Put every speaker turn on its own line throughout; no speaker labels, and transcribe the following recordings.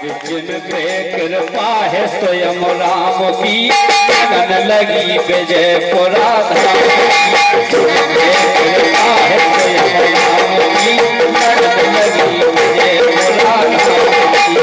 जिन पे कृपा है स्वयं राम की लगन लगी विजय पुरा धाम की। कृपा है स्वयं राम की लगन लगी विजय पुरा धाम की।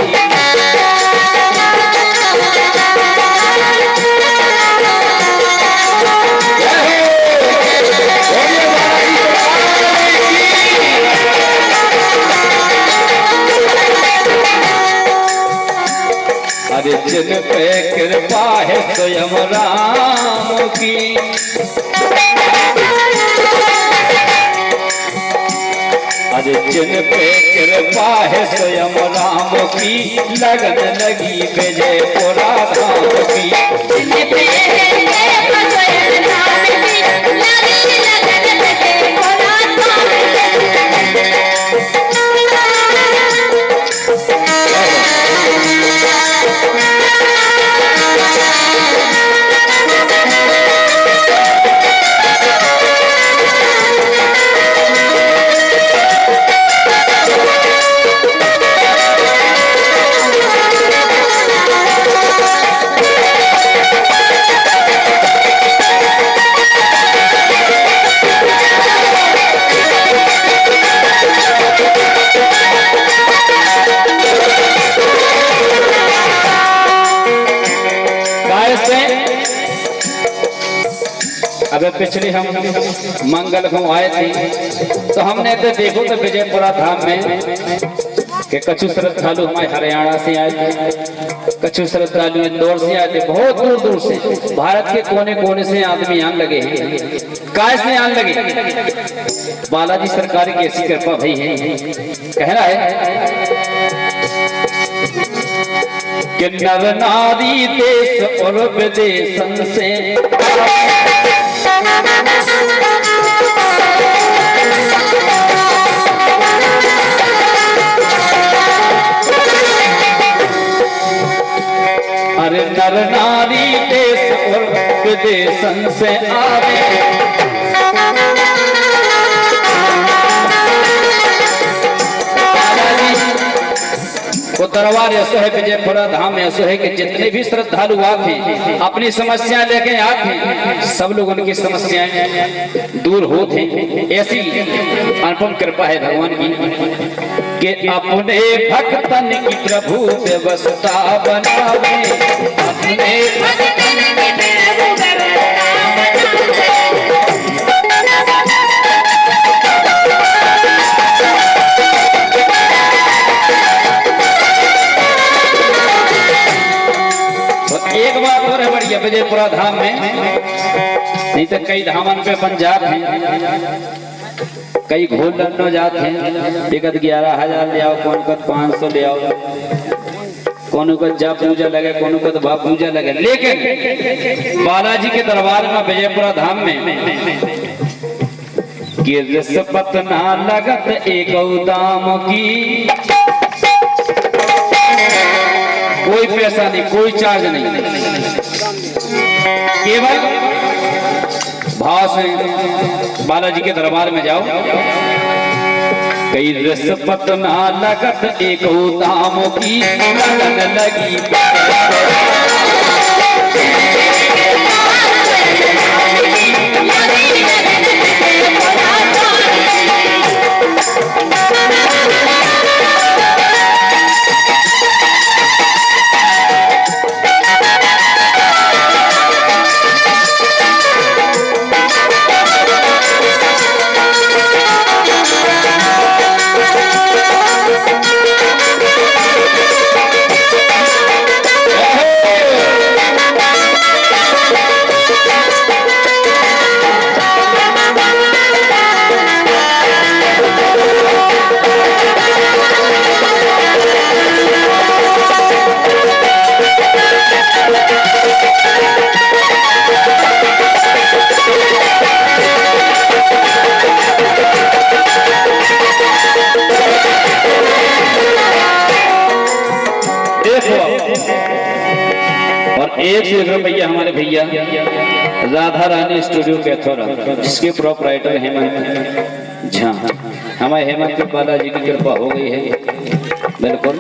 अरे जिन पे कृपा है स्वयं राम की अरे जिन पे कृपा है स्वयं राम की लगन लगी विजय पुरा धाम की। जिन पे कृपा स्वयं राम की लगन विजय पुरा धाम अगर पिछले हम मंगल को आए थे तो हमने तो देखो तो विजयपुरा धाम में के कछु श्रद्धालु हमारे हरियाणा से आए थे, कछु श्रद्धालु इंदौर से आए थे, बहुत दूर दूर से भारत के कोने कोने से आदमी आने लगे हैं। काय से आने लगे? बालाजी सरकार की ऐसी कृपा भई है। कह रहा है कि नर नारी देश और विदेशन से अरे नर नारी देश और विदेशन से आवे वो दरबार ऐसा है विजयपुरा धाम ऐसा है कि जितने भी श्रद्धालु आते अपनी समस्याएं लेके आते सब लोग उनकी समस्याएं दूर होते। ऐसी अनुपम कृपा है भगवान की कि अपने भक्तन की प्रभु व्यवस्था बनावे, अपने भक्तन की प्रभु एक बात और है बढ़िया विजयपुरा धाम में, नहीं तो कई धामन पे पंजाब हैं, कई घोल लड़नो जाते हैं, टिकट 11,000 ले आओ, कौन को 500 ले आओ, कौन को जब पूजा लगे, कौन को बाप पूजा लगे। लेकिन बालाजी के दरबार में विजयपुरा धाम में कि रिश्वत ना लगत एक दाम की, कोई पैसा नहीं, कोई चार्ज नहीं, केवल भाव से बालाजी के दरबार में जाओ। कई रिश्वत ना लगत एक दाम की लगन लगी एक से भैया हमारे भैया राधा रानी स्टूडियो कैथोरा जिसके प्रोपराइटर हेमंत झा, हमारे हेमंत बालाजी की कृपा हो गई है बिल्कुल।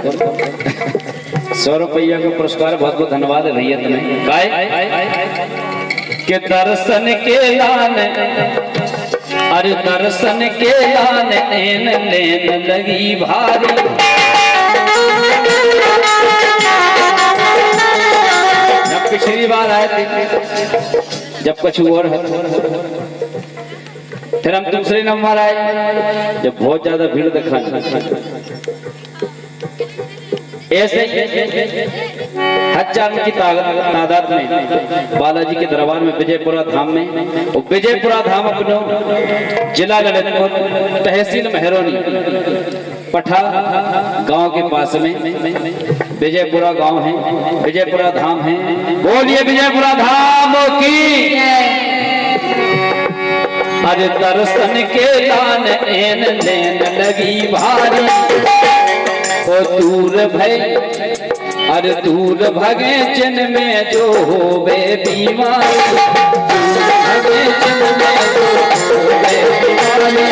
100 रुपया का पुरस्कार, बहुत बहुत धन्यवाद है भैया तुम्हें। के दर्शन के लान, अरे दर्शन के लान नैन नैन लगी भारी। जब पिछली बार आए थे, जब कुछ और फिर हम दूसरे नंबर आए जब बहुत ज्यादा भीड़ दिखा। ऐसे हजारों की तादाद में बालाजी के दरबार में विजयपुरा धाम में, विजयपुरा धाम अपनो जिला ललितपुर तहसील महरौनी पठा गांव के पास में विजयपुरा गांव है, विजयपुरा धाम है। बोलिए विजयपुरा धाम की। अरे दर्शन के लान नैन नैन लगी भारी, ओ दूर भय, अरे दूर भगे जिन में जो होवे बीमारी, दूर भगे जिन में जो होवे बीमारी।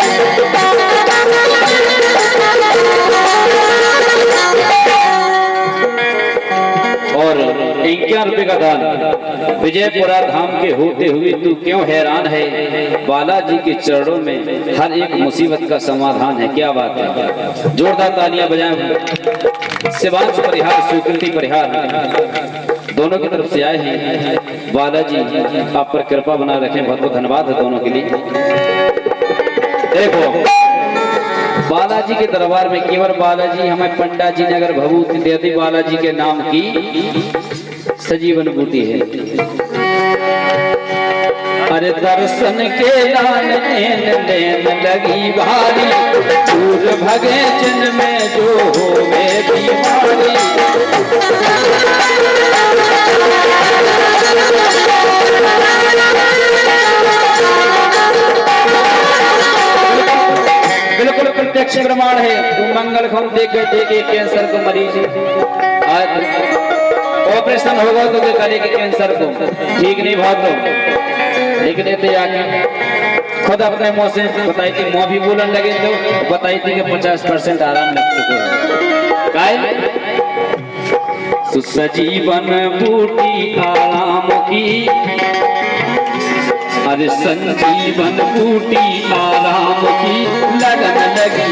और 51 रुपए का दान विजयपुरा धाम के होते हुए तू क्यों हैरान है, बालाजी के चरणों में हर एक मुसीबत का समाधान है। क्या बात है, जोरदार तालियां बजाएं। शिवांश परिहार स्वीकृति परिहार दोनों की तरफ से आए हैं। बालाजी आप पर कृपा बना रखें, बहुत बहुत धन्यवाद है दोनों के लिए। देखो बालाजी के दरबार में केवल बालाजी, हमें पंडा जी ने अगर भभूति दे दी बालाजी के नाम की सजीवन बूटी है। अरे दर्शन के लान नैन नैन लगी भारी, दूर भगे जिन में जो होवे बीमारी। बिल्कुल प्रत्यक्ष प्रमाण है। मंगल को देख कैंसर को मरीज ऑपरेशन होगा तो क्या करेगी कैंसर को, ठीक नहीं भाग लो। लेकिन ये आगे खुद अपने मुंह से बताई थी, मुंह भी बोलने लगे तो बताई थी कि 50% आराम लग चुका है। सुसजीवन बूटी आराम की, अरे संजीवन बूटी आराम की लगन लगी।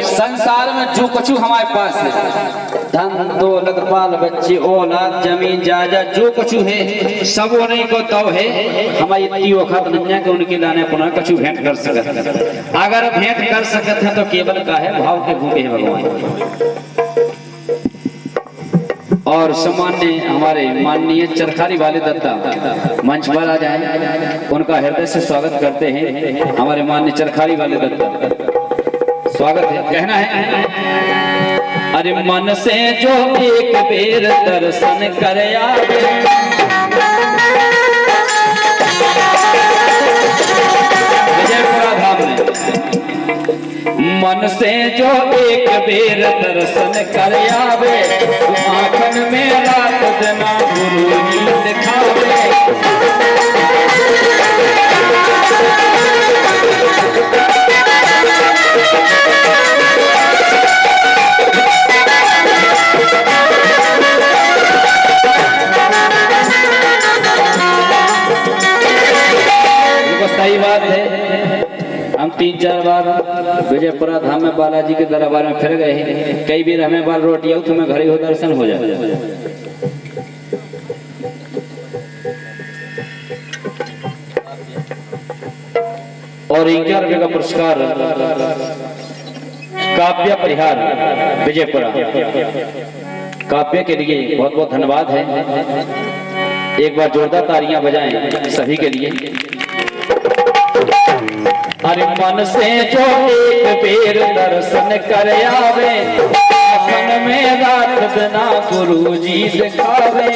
संसार में जो कुछ हमारे पास है, धन दौलत बाल बच्चे औलाद जमीन जायदाद जो कुछ है सब उन्हीं को तब है। हमारी इतनी औकात नहीं है कि उनके लाने पुनः कुछ भेंट कर सकते। अगर भेंट कर सकते हैं तो केवल का है भाव के भूखे हैं भगवान। और सम्मान्य हमारे माननीय चरखारी वाले दत्ता मंच पर आ जाए, उनका हृदय से स्वागत करते हैं। हमारे माननीय चरखारी वाले दत्ता स्वागत है। कहना है, अरे मन से जो एक बेर दर्शन कर आवे, विजयपुरा धाम में मन से जो एक बेर दर्शन कर आवे, आंखन में रात जना गुरु जी दिखावे। सही बात है, हम 3-4 बार विजयपुरा धाम में बालाजी के दरबार में फिर गए हैं। कई भी हमें बार रोटी आओ तुम्हें घर ही हो दर्शन हो जाए। और 11 रुपये का पुरस्कार काव्य परिहार विजयपुरा, काव्य के लिए बहुत बहुत धन्यवाद है। एक बार जोरदार तालियां बजाएं सभी के लिए। अरे मन से जो एक बेर दर्शन कर आवे, मन में रात बिना गुरु जी दिखावे।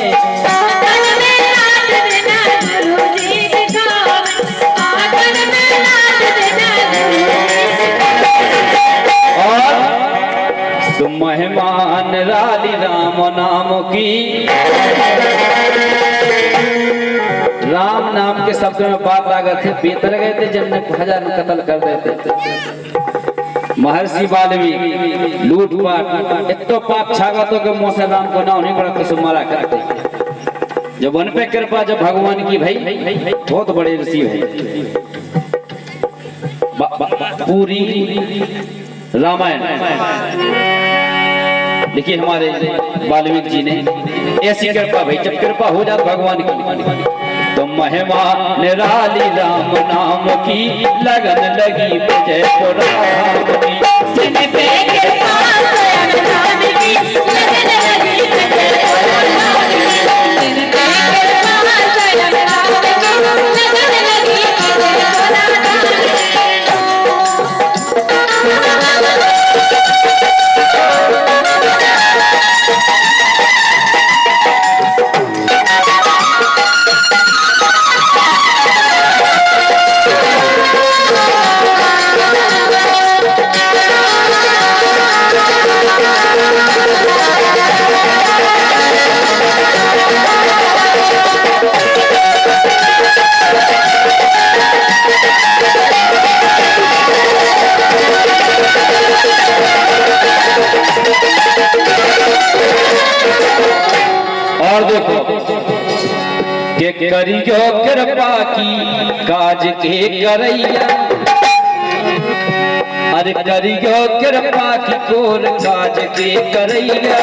और सुमहमान राली राम नाम की, राम नाम के शब्द में बात लागत है। बेतर गए थे जन्नत हजार कत्ल कर देते। महर्षि वाल्मीकि लूट पाट इतो पाप छागा तो के मुंह से राम को ना नहीं पड़ा तो सुमारा करते। जब उन पे कृपा जब भगवान की भाई बहुत बड़े ऋषि है। पूरी रामायण देखिए हमारे वाल्मीकि जी ने ऐसी कृपा भाई, जब कृपा हो जाए भगवान की तो महिमा निराली राम नाम की लगन लगी विजयपुरा धाम की। और देखो के करियो कृपा की काज के करैया। अरे करियो कृपा की कोर काज के करैया।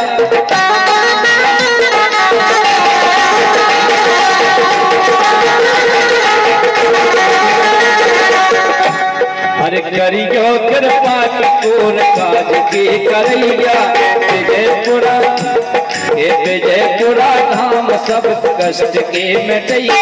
अरे करियो कृपा की कोर काज के करैया। विजयपुरा के विजयपुरा धाम सब कष्ट के मिटैया।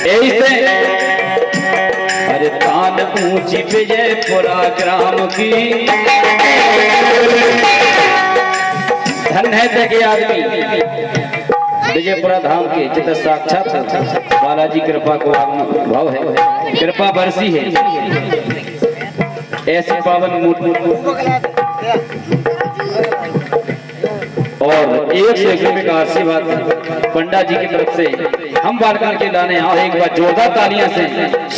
ऐसे अरे तान ऊंची विजयपुरा ग्राम की। धन है देखे आदमी विजयपुरा धाम के जितना साक्षात बालाजी कृपा को भाव है, कृपा बरसी है। ऐसी पावन और 101 रुपये का आशीर्वाद पंडा जी की तरफ से हम बालकर के लाने आओ। एक बार जोरदार तालियां से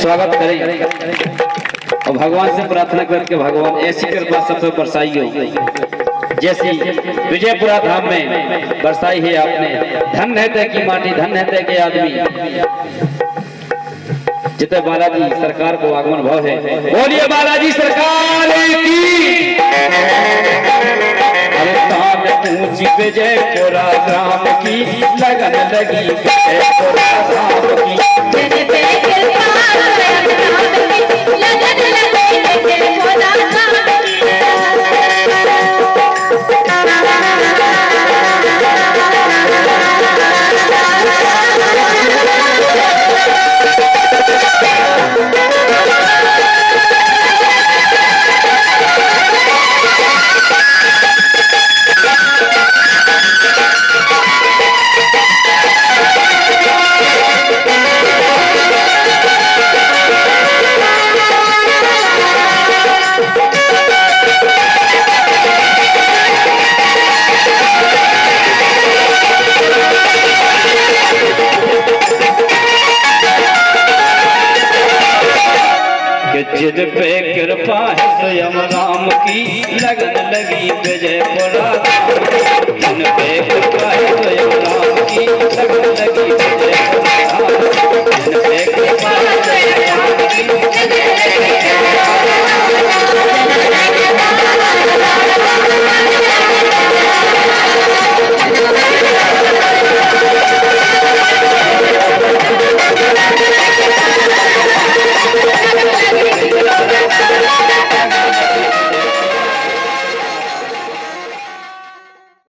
स्वागत करें और भगवान से प्रार्थना करके भगवान ऐसी कृपा सब पे बरसाई हो जैसी विजयपुरा धाम में बरसाई है आपने। धन है तय की माटी, धन है तय के आदमी। जितने बालाजी सरकार को आगमन भाव है, बोलिए बालाजी सरकार की। अरे तान ऊंची विजयपुरा ग्राम की लगन लगी विजयपुरा धाम की। जिद पे कृपा है स्वयं राम की लगन लगी विजयपुरा धाम। जिन पे कृपा है स्वयं राम की लगन लगी